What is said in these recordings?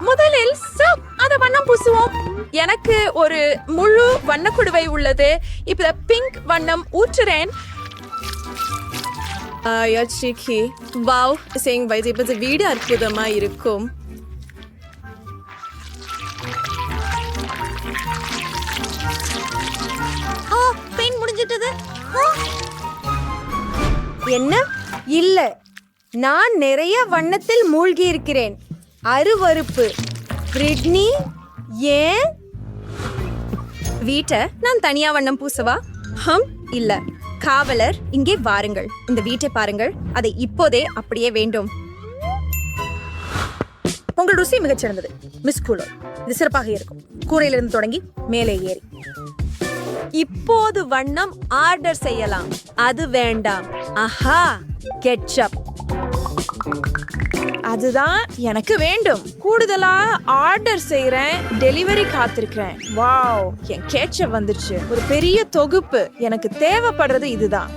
முதலில் அத வண்ணம் பூசுவோம். எனக்கு ஒரு முழு வண்ணக்குடுவை உள்ளது. இப்ப பிங்க் வண்ணம் ஊற்றுறேன். வாவ், இப்ப வீடு அற்புதமா இருக்கும். பெயிண்ட் முடிஞ்சிட்டது. என்ன? இல்ல, நான் நிறைய வண்ணத்தில் மூழ்கி இருக்கிறேன். அருவருப்பு. பிரிட்னி, ஏன்? வீட்டை நான் தனியா வண்ணம் பூசவா? இல்ல. காவலர், இங்கே வாருங்கள். இந்த வீட்டை பாருங்கள். அதை இப்போதே அப்படியே வேண்டும். உங்கள் ருசி மிகச்சிறந்தது மிஸ் குலோ. இது சிறப்பாக இருக்கும். கூரையிலிருந்து தொடங்கி மேலே ஏறி. இப்போது வண்ணம் ஆர்டர் செய்யலாம். அது வேண்டாம். ஆஹா, கெட்சப். அதுதான் எனக்கு வேண்டும். கூடுதலா ஆர்டர் செய்யறேன். டெலிவரி காத்திருக்கிறேன். வாவ், என் கெட்சப் வந்துருச்சு. ஒரு பெரிய தொகுப்பு. எனக்கு தேவைப்படுறது இதுதான்.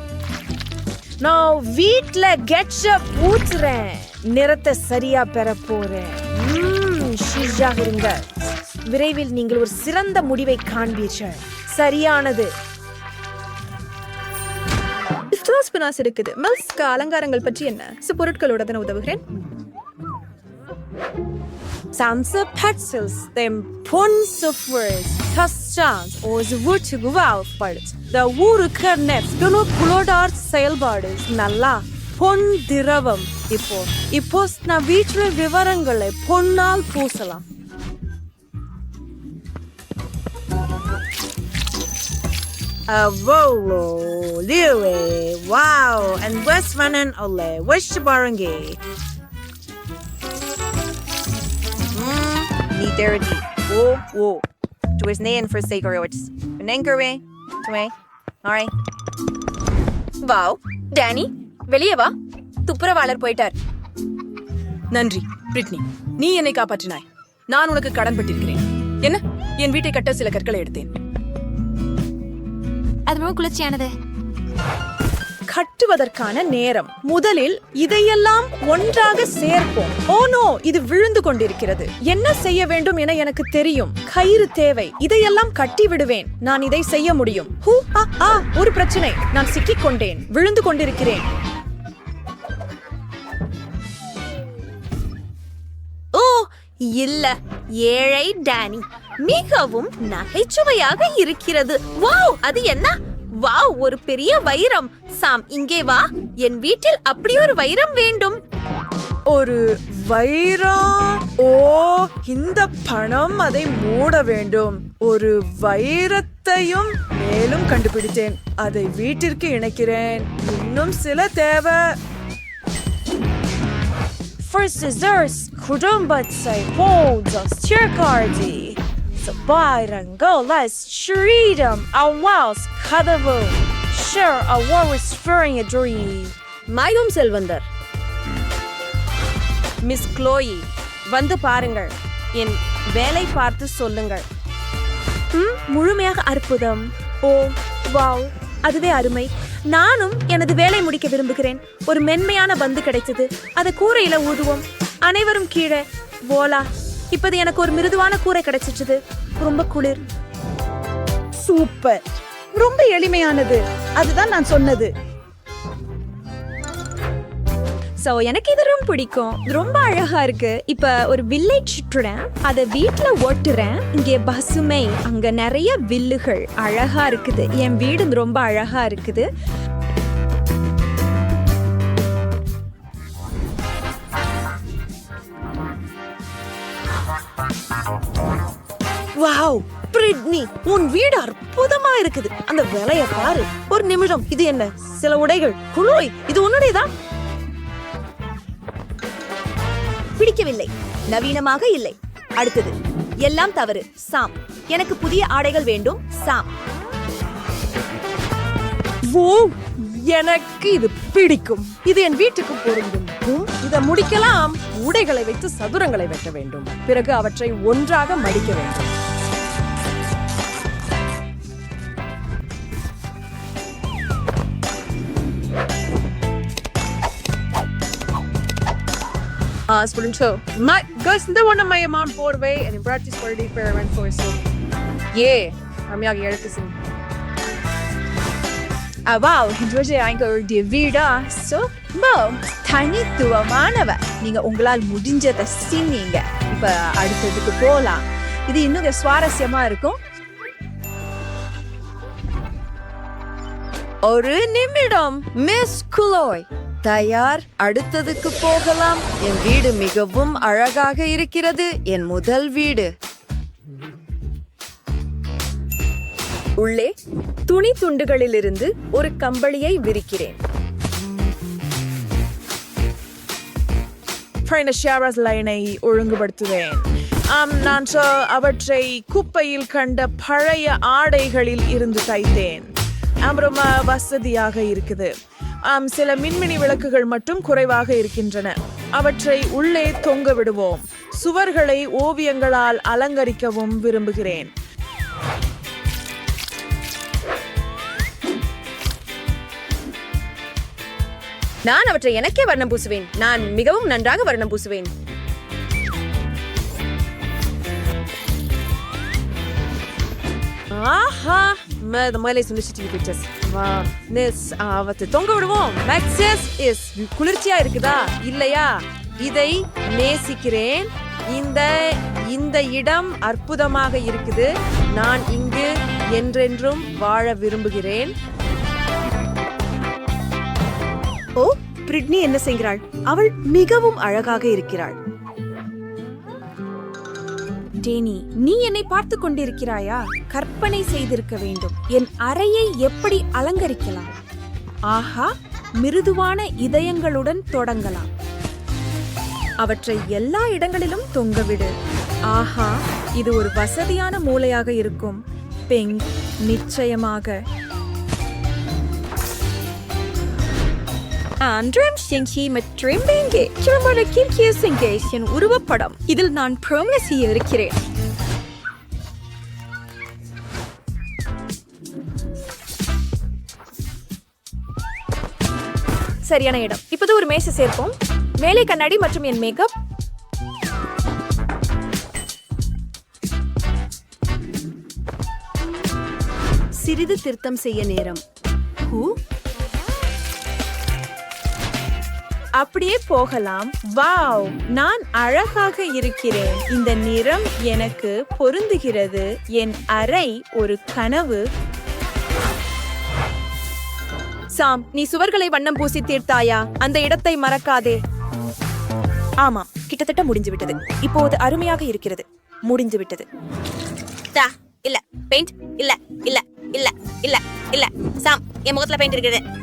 நான் வீட்ல கெட்சப் ஊத்துறேன். நிறத்தை சரியா பெற போறேன். இருங்க. விரைவில் நீங்கள் ஒரு சிறந்த முடிவை காண்பீர்கள். சரியானது. இருக்குது. மில்ஸ்க்கு அலங்காரங்கள் பற்றி என்ன? பொருட்களோட தான் உதவுகிறேன். Samse Petzels, dem Ponsofres, Kastans, os Wurtige Waufbald, der Wuruker Netz, genug Glodart Sailbarders, Nalla, Pon Diravam, Ipos na Vitre Vivarangale, Ponnal Pusala. Avolo, Lille, wow, and Westmanen Ole, Westbarangi. Ni derdi. Wo. Du is nein for cigarettes. Benengere. Tue. Alright. Wow, Danny, வெளியே வா. துப்புரவாளர் போயிட்டார். நன்றி Britney, நீ என்னை காப்பாற்றினாய். நான் உனக்கு கடன்பட்டிருக்கிறேன். என்ன? என் வீட்டை கட்ட சில கற்களை எடுத்தேன். அது ரொம்ப குளிர்ச்சியானது. கட்டுவதற்கான நேரம். முதலில் இதையெல்லாம் ஒன்றாக சேர்ப்போம். ஓ நோ, இது விழுந்து கொண்டிருக்கிறது. என்ன செய்ய வேண்டும் என எனக்கு தெரியும். கயிறு தேவை. இதையெல்லாம் கட்டி விடுவேன். நான் இதை செய்ய முடியும். ஒரு பிரச்சனை. நான் சிக்கிக் கொண்டேன். விழுந்து கொண்டிருக்கிறேன். ஓ இல்ல, ஏழை டேனி. மிகவும் நகைச்சுவையாக இருக்கிறது. வாவ், அது என்ன? வாவ், ஒரு பெரிய வைரம். சாம், இங்கே வா. என் வீட்டில் அப்படி ஒரு வைரம் வேண்டும். ஒரு வைரம்? ஓ, இந்த பணம் அதை மூட வேண்டும். ஒரு வைரத்தையும் மேலும் கண்டுபிடித்தேன். அதை வீட்டிற்கு இணைக்கிறேன். இன்னும் சில தேவை. For scissors, kudumbetsai folds styrkardi. Sabarangolas shridam awas kadavu. Sure, a war is fearing a dream. மைடும் செல்வந்தர். மிஸ் க்ளோயி, வந்து பாருங்கள். என் வேலை பார்த்து சொல்லுங்கள். முழுமையாக அற்புதம். ஓ வாவ், அதுவே அருமை. நானும் எனது வேலை முடிக்க விரும்புகிறேன். ஒரு மென்மையான பந்து கிடைத்தது. அதை கூரையில ஊதுவோம். அனைவரும் கீழே. போலா, இப்போது எனக்கு ஒரு மிருதுவான கூரை கிடைச்சிச்சு. ரொம்ப குளிர். சூப்பர். ரொம்ப எளிமையானது. அதுதான் நான் சொன்னது. சோ எனக்கு இது ரொம்ப பிடிக்கும். ரொம்ப அழகா இருக்கு. இப்ப ஒரு வில்லை சுற்றுறேன். அதை வீட்டுல ஓட்டுறேன். இங்கே பசுமை. அங்க நிறைய வில்லுகள். அழகா இருக்குது. என் வீடு ரொம்ப அழகா இருக்குது. வாவ், பிரிட்னி, உன் வீடு அற்புதமா இருக்குது. அந்த வேலைய பாரு. ஒரு நிமிடம். இது என்ன? சில உடைகள். குளோய், இது உன்னுடையதான்? பிடிக்கவில்லை. நவீனமாக இல்லை. அடுத்தது. எல்லாம் தவறு. சாம், எனக்கு புதிய ஆடைகள் வேண்டும். சாம், ஓ, எனக்கு இது பிடிக்கும். இது என் வீட்டுக்கு பொருந்தும். இதை முடிக்கலாம். உடைகளை வைத்து சதுரங்களை வெட்ட வேண்டும். பிறகு அவற்றை ஒன்றாக மடிக்க வேண்டும். student too. Guys, இந்த ஒண்ணு my mom போர்வை and practice for the experiment for so. Yeah, அம்மியாக எடுத்து Wow, இன்றைய எங்களுடைய வீடா தனித்துவமானவ. நீங்க உங்களால் முடிஞ்சதை செஞ்சீங்க. இப்ப அடுத்ததுக்கு போலாம். இது இன்னும் சுவாரஸ்யமா இருக்கும். ஒரு நிமிடம் மிஸ் குலோய் தயார். அடுத்ததுக்கு போகலாம். என் வீடு மிகவும் அழகாக இருக்கிறது. என் முதல் வீடு. உள்ளே துணி துண்டுகளிலிருந்து ஒரு கம்பளியை விரிக்கிறேன். லைனை ஒழுங்குபடுத்துவேன். நான் அவற்றை குப்பையில் கண்ட பழைய ஆடைகளில் இருந்து தைத்தேன். ரொம்ப வசதியாக இருக்குது. சில மின்மினி விளக்குகள் மட்டும் குறைவாக இருக்கின்றன. அவற்றை உள்ளே தொங்க விடுவோம். சுவர்களை ஓவியங்களால் அலங்கரிக்கவும் விரும்புகிறேன். நான் அவற்றை எனக்கே வர்ணம் பூசுவேன். நான் மிகவும் நன்றாக வர்ணம் பூசுவேன். ஆஹா, மேலே சுனிச்சிட்டு பிக்சர்ஸ். அவற்றை தொங்க விடுவோம். மேக்ஸஸ் இஸ் குளிர்ச்சியா இருக்குதா இல்லையா? இதை நேசிக்கிறேன். இந்த இடம் அற்புதமாக இருக்குது. நான் இங்கு என்றென்றும் வாழ விரும்புகிறேன். ஓ, பிரிட்னி என்ன செய்கிறாள்? அவள் மிகவும் அழகாக இருக்கிறாள். டேனி, நீ என்னை பார்த்து கொண்டிருக்கிறாயா? கற்பனை செய்திருக்க வேண்டும். என் அறையை எப்படி அலங்கரிக்கலாம்? ஆஹா, மிருதுவான இதயங்களுடன் தொடங்கலாம். அவற்றை எல்லா இடங்களிலும் தொங்கவிடு. ஆஹா, இது ஒரு வசதியான மூலையாக இருக்கும். பிங்க் நிச்சயமாக. உருவப்படம். இதில் நான் ப்ரோமிஸ் செய்ய இருக்கிறேன். சரியான இடம். இப்போது ஒரு மேசை சேர்ப்போம். மேலே கண்ணாடி மற்றும் என் மேக்கப். சிறிது திருத்தம் செய்ய நேரம். அப்படியே போகலாம். வாவ், நான் அழகாக இருக்கிறேன். இந்த நிறம் எனக்கு பொருந்துகிறது. என் அறை ஒரு கனவு. சாம், நீ சுவர்களை வண்ணம் பூசி தீர்த்தாயா? அந்த இடத்தை மறக்காதே. ஆமாம், கிட்டத்தட்ட முடிஞ்சு விட்டது. இப்போது அருமையாக இருக்கிறது. முடிஞ்சு விட்டது. இல்ல பெயிண்ட் இல்ல இல்ல இல்ல இல்ல இல்ல சாம், என் முகத்துல பெயிண்ட் இருக்குது.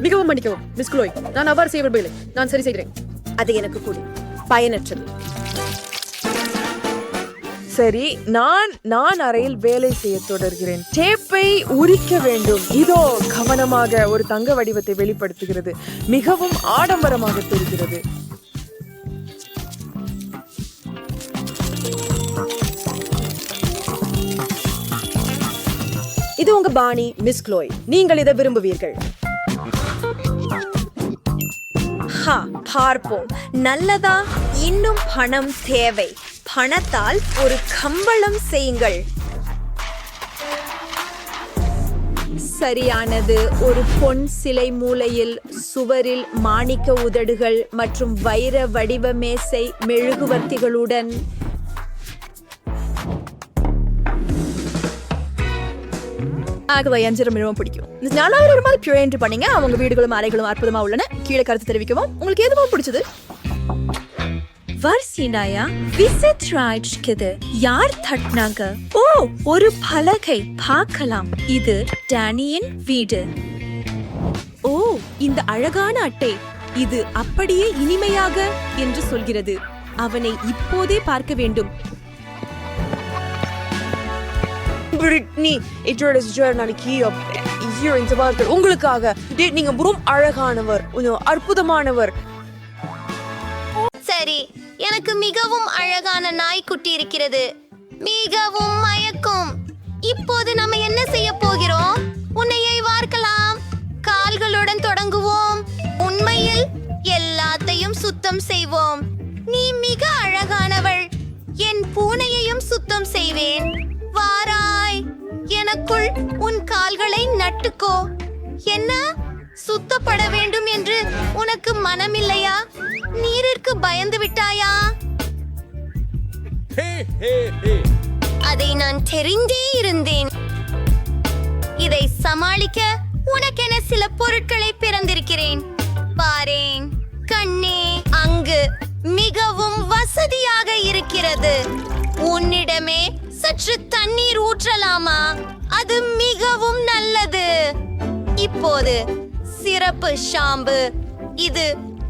மிகவும் மன்னிக்கவும் மிஸ் குலோய். நான் அவ்வாறு செய்ய விரும்பவில்லை. நான் சரி செய்கிறேன். அது எனக்கு கூட பயனற்றது. சரி, நான் அறையில் வேலை செய்ய தொடர்கிறேன். டேப்பை உரிக்க வேண்டும். இதோ கவனமாக ஒரு தங்க வடிவத்தை வெளிப்படுத்துகிறது. மிகவும் ஆடம்பரமாக தெரிகிறது. இது உங்க பாணி மிஸ் குலோய். நீங்கள் இதை விரும்புவீர்கள். பார்ப்போம். நல்லதா? இன்னும் பணம் தேவை. பணத்தால் ஒரு கம்பளம் செய்யுங்கள். சரியானது. ஒரு பொன் சிலை மூலையில், சுவரில் மாணிக்க உதடுகள் மற்றும் வைர வடிவ மேசை மெழுகுவர்த்திகளுடன். மிகவும் பிடிக்கும். 4000 ரூபாய் பியூர் என்ட்ரி பண்ணீங்க. அவங்க வீடுகளும் அறைகளும் அற்புதமா உள்ளன. கீழே கருத்து தெரிவிக்கவும். உங்களுக்கு எதுவும் பிடிச்சது? வர்சினாயா விசித்ராஜ்குது. யார் தட்னாங்க? ஓ, ஒரு பலகை. பார்க்கலாம். இது டானியின் வீடு. ஓ, இந்த அழகான அட்டை. இது அப்படியே இனிமையாக என்று சொல்கிறது. அவனை இப்போதே பார்க்க வேண்டும். பிரிட்னி, உங்களுக்காக. நீங்க மிகவும் அழகானவர், அற்புதமானவர். சரி, எனக்கு மிகவும் அழகான நாய்க்குட்டி இருக்கிறது. மிகவும் மயக்கும். இப்போது நம்ம என்ன செய்ய போகிறோம்? உன்னையை வார்க்கலாம். கால்களுடன் தொடங்குவோம். உண்மையில் எல்லாத்தையும் சுத்தம் செய்வோம். நீ மிக அழகானவள். என் பூனையையும் சுத்தம் செய்வேன். வாராய், எனக்குள் உன் கால்களை நட்டுக்கோ. என்ன, சுத்தப்பட வேண்டும் என்று உனக்கு மனமில்லையா? நீரிற்கு பயந்து விட்டாயா? அதை நான் தெரிந்தே இருந்தேன். இதை சமாளிக்க உனக்கென சில பொருட்களை பிறந்திருக்கிறேன். பாரேன் கண்ணே, அங்கு மிகவும் வசதியாக இருக்கிறது. உன்னிடமே சற்று தண்ணீர் ஊற்றலாமா? அது மிகவும் நல்லது. இப்போது சிறப்பு ஷாம்பு. இது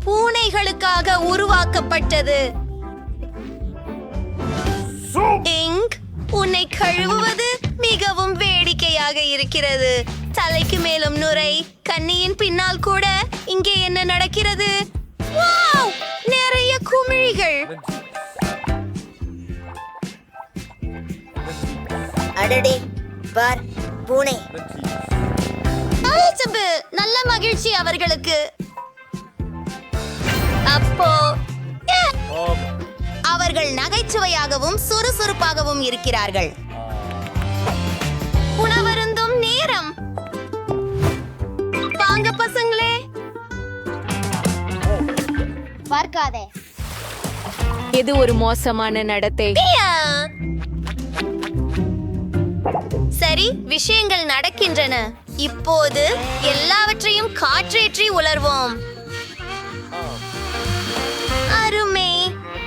பூனைகளுக்காக உருவாக்கப்பட்டது. இங்க், உன்னை கழுவுவது மிகவும் வேடிக்கையாக இருக்கிறது. தலைக்கு மேலும் நுரை, கண்ணியின் பின்னால் கூட. இங்கே என்ன நடக்கிறது? வாவ், நிறைய குமிழிகள். அடடே, பார் பூனை. நல்ல மகிழ்ச்சி அவர்களுக்கு. அப்போ அவர்கள் நகைச்சுவையாகவும் சுறுசுறுப்பாகவும் இருக்கிறார்கள். உணவருந்தும் நேரம். வாங்க பசங்களே. பார்க்காதே. இது ஒரு மோசமான நடத்தை. பியா. சரி, விஷயங்கள் நடக்கின்றன. இப்போது எல்லாவற்றையும் காற்றேற்றி உலர்வோம். அருமை,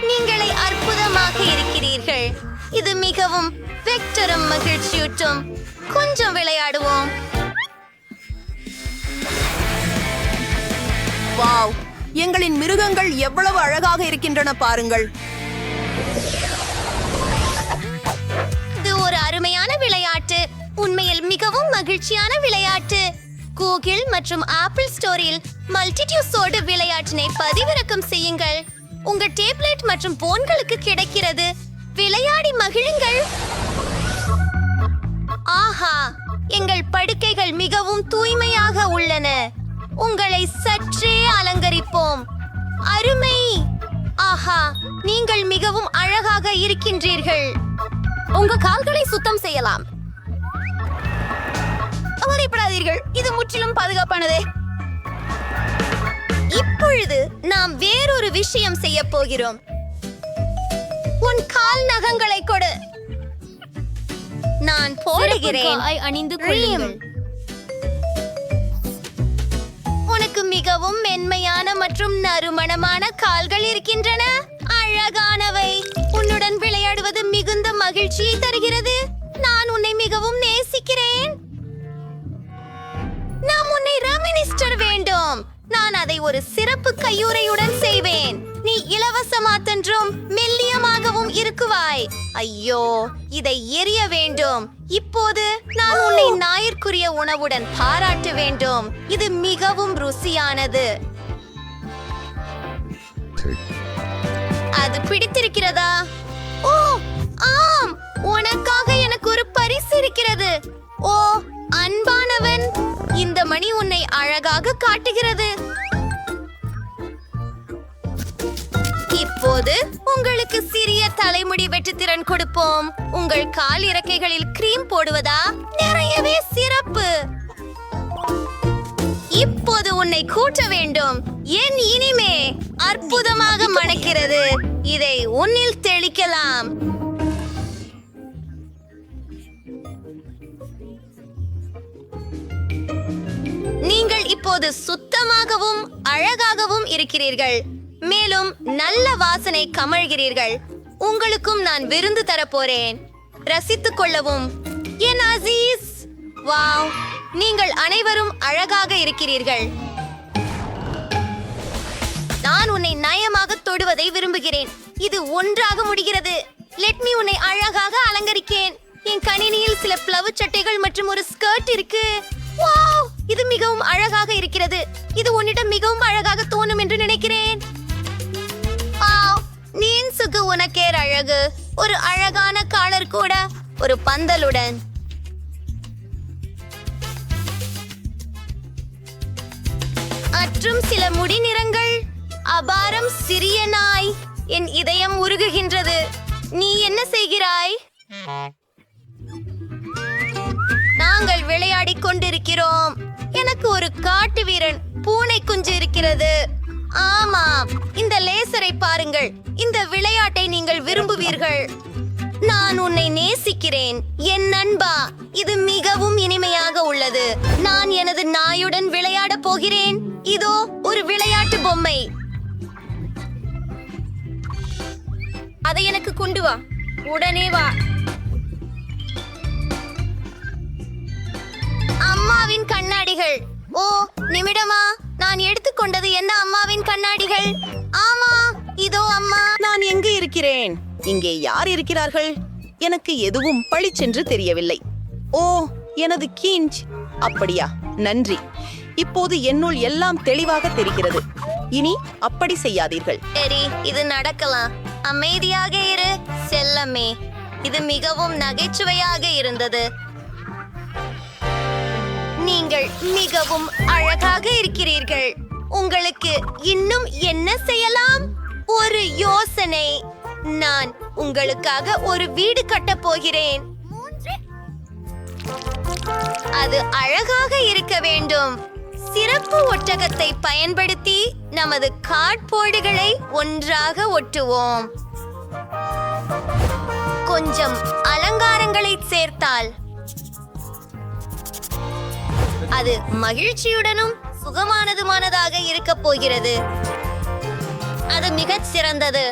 நீங்களே அற்புதமாக இருக்கிறீர்கள். இது மிகவும் வெக்டரும் மகிழ்ச்சியூட்டும். கொஞ்சம் விளையாடுவோம். வாவ், எங்களின் மிருகங்கள் எவ்வளவு அழகாக இருக்கின்றன பாருங்கள். இது ஒரு அருமையான விளையாட்டு. உண்மையில் மிகவும் மகிழ்ச்சியான விளையாட்டு. கூகிள் மற்றும் ஆப்பிள் ஸ்டோரில் மல்டிடியூஸோடு விளையாட்டினை பதிவிறக்கம் செய்யுங்கள். உங்க டேப்லெட் மற்றும் போன்களுக்கு கிடைக்கிறது. விளையாடி மகிழுங்கள். ஆஹா, எங்கள் படுக்கைகள் மிகவும் தூய்மையாக உள்ளன. உங்களை சற்றே அலங்கரிப்போம். அருமை. ஆஹா, நீங்கள் மிகவும் அழகாக இருக்கின்றீர்கள். உங்க கால்களை சுத்தம் செய்யலாம். கவலைப்படாதீர்கள், இது முற்றிலும் பாதுகாப்பானதே. இப்பொழுது நாம் வேறொரு விஷயம் செய்ய போகிறோம். உன் கால் நகங்களை கொடு. நான் போடுகிறேன். அணிந்து ரீம். உனக்கு மிகவும் மென்மையான மற்றும் நறுமணமான கால்கள் இருக்கின்றன. அழகானவை. உன்னுடன் விளையாடுவது மிகுந்த மகிழ்ச்சியை தருகிறது. நான் உன்னை மிகவும் நேசிக்கிறேன். நாம் உன்னை ரமினிஸ்டர் வேண்டும். நான் அதை ஒரு சிறப்பு கையுறையுடன் செய்வேன். நீ இலவசமாத்தன்றும் மெல்லியமாகவும் இருக்குவாய். ஐயோ, இதை எரிய வேண்டும். இப்போது நான் உன்னை ஞாயிற்குரிய உணவுடன் பாராட்ட வேண்டும். இது மிகவும் ருசியானது. அது பிடித்திருக்கிறதா? ஓ ஆம், உனக்காக எனக்கு ஒரு பரிசு இருக்கிறது. ஓ அன்பானவன், இந்த மணி உன்னை அழகாக காட்டுகிறது. இப்போது உங்களுக்கு சிறிய தலைமுடி வெட்டுத்திறன் கொடுப்போம். உங்கள் கால் இறக்கைகளில் கிரீம் போடுவதா? நிறையவே சிறப்பு. இப்போது உன்னை கூட்ட வேண்டும். என் இனிமே அற்புதமாக மணக்கிறது. இதை உன்னில் தெளிக்கலாம். நீங்கள் இப்போது சுத்தமாகவும் அழகாகவும் இருக்கிறீர்கள். மேலும் நல்ல வாசனை கமழ்கிறீர்கள். உங்களுக்கும் நான் விருந்து தரப்போறேன். ரசித்துக் கொள்ளவும் என் அசீஸ். வாவ், நீங்கள் அனைவரும் அழகாக இருக்கிறீர்கள். நான் உன்னை நயமாக தொடுவதை விரும்புகிறேன். இது ஒன்றாக முடிகிறது. லெட் மீ உன்னை அழகாக அலங்கரிக்கேன். என் கணினியில் சில பிளவு சட்டைகள் மற்றும் ஒரு ஸ்கர்ட் இருக்கு. வாவ், இது மிகவும் அழகாக இருக்கிறது. இது உன்னிடம் மிகவும் அழகாக தோணும் என்று நினைக்கிறேன். நீன்சுக்கு உனக்கே அழகு. ஒரு அழகான காலர் கூட, ஒரு பந்தலுடன். மற்றும் சில முடி நிறங்கள். அபாரம் சிறிய நாய். என் இதயம் உருகுகின்றது. நீ என்ன செய்கிறாய்? நாங்கள் விளையாடிக் கொண்டிருக்கிறோம். எனக்கு ஒரு காட்டு வீரன் பூனை குஞ்சு இருக்கிறது. ஆமாம், இந்த லேசரை பாருங்கள். இந்த விளையாட்டை நீங்கள் விரும்புவீர்கள். நான் உன்னை நேசிக்கிறேன் என் நண்பா. இது மிகவும் இனிமையாக உள்ளது. நான் எனது நாயுடன் விளையாடப் போகிறேன். இதோ ஒரு விளையாட்டு பொம்மை. அதை எனக்கு கொண்டு வா. உடனே வா. அம்மாவின் கண்ணாடிகள். ஓ நிமிடமா, நான் எடுத்துக்கொண்டது என்ன அம்மாவின் கண்ணாடிகள்? ஆமா, இதோ அம்மா. நான் எங்கு இருக்கிறேன்? இங்கே யார் இருக்கிறார்கள்? எனக்கு எதுவும் பளிச்சென்று தெரியவில்லை. ஓ, எனது கீஞ்ச். அப்படியா, நன்றி. இப்போது என்னுள் எல்லாம் தெளிவாக தெரிகிறது. இனி அப்படி செய்யாதீர்கள். சரி, இது நடக்கலாம். அமைதியாக இரு செல்லமே. இது மிகவும் நகைச்சுவையாக இருந்தது. நீங்கள் மிகவும் அழகாக இருக்கிறீர்கள். உங்களுக்கு இன்னும் என்ன செய்யலாம்? ஒரு யோசனை. நான் உங்களுக்காக ஒரு வீடு கட்டப் போகிறேன். அது அழகாக இருக்க வேண்டும். சிறப்பு ஒட்டகத்தை பயன்படுத்தி நமது கார்ட்போர்டுகளை ஒன்றாக ஒட்டுவோம். கொஞ்சம் அலங்காரங்களை சேர்த்தால் அது மகிழ்ச்சியுடனும் சுகமானதுமானதாக இருக்க போகிறது. அது மிகச் சிறந்தது.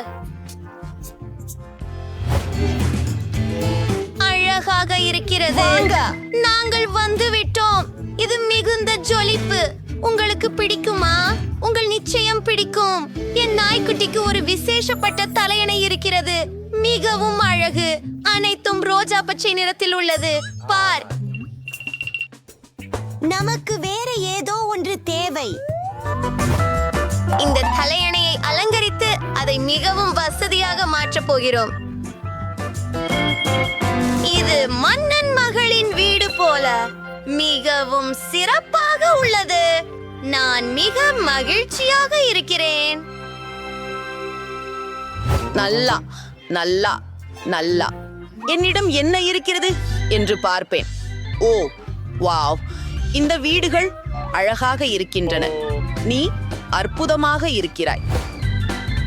அழகாக இருக்கிறது. நாங்கள் வந்து விட்டோம். இது மிகுந்த ஜொலிப்பு. உங்களுக்கு பிடிக்குமா? உங்கள் நிச்சயம் பிடிக்கும். என் நாய்க்குட்டிக்கு ஒரு விசேஷப்பட்ட தலையணை இருக்கிறது. மிகவும் அழகு. அனைத்தும் ரோஜா பச்சை நிறத்தில் உள்ளது. பார். நமக்கு வேற ஏதோ ஒன்று தேவை. இந்த தலையணையை அலங்கரித்து அதை மிகவும் வசதியாக மாற்றப் போகிறோம். இது மன்னன் மகளின் வீடு போல மிகவும் சிறப்பாக உள்ளது. நான் மிக மகிழ்ச்சியாக இருக்கிறேன். நல்லா நல்லா நல்லா. என்னிடம் என்ன இருக்கிறது என்று பார்ப்பேன். ஓ வாவ், இந்த வீடுகள் அழகாக இருக்கின்றன. நீ அற்புதமாக இருக்கிறாய்.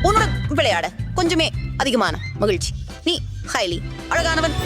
உன்னுடன் விளையாட கொஞ்சமே அதிகமான மகிழ்ச்சி. நீ ஹைலி அழகானவன்.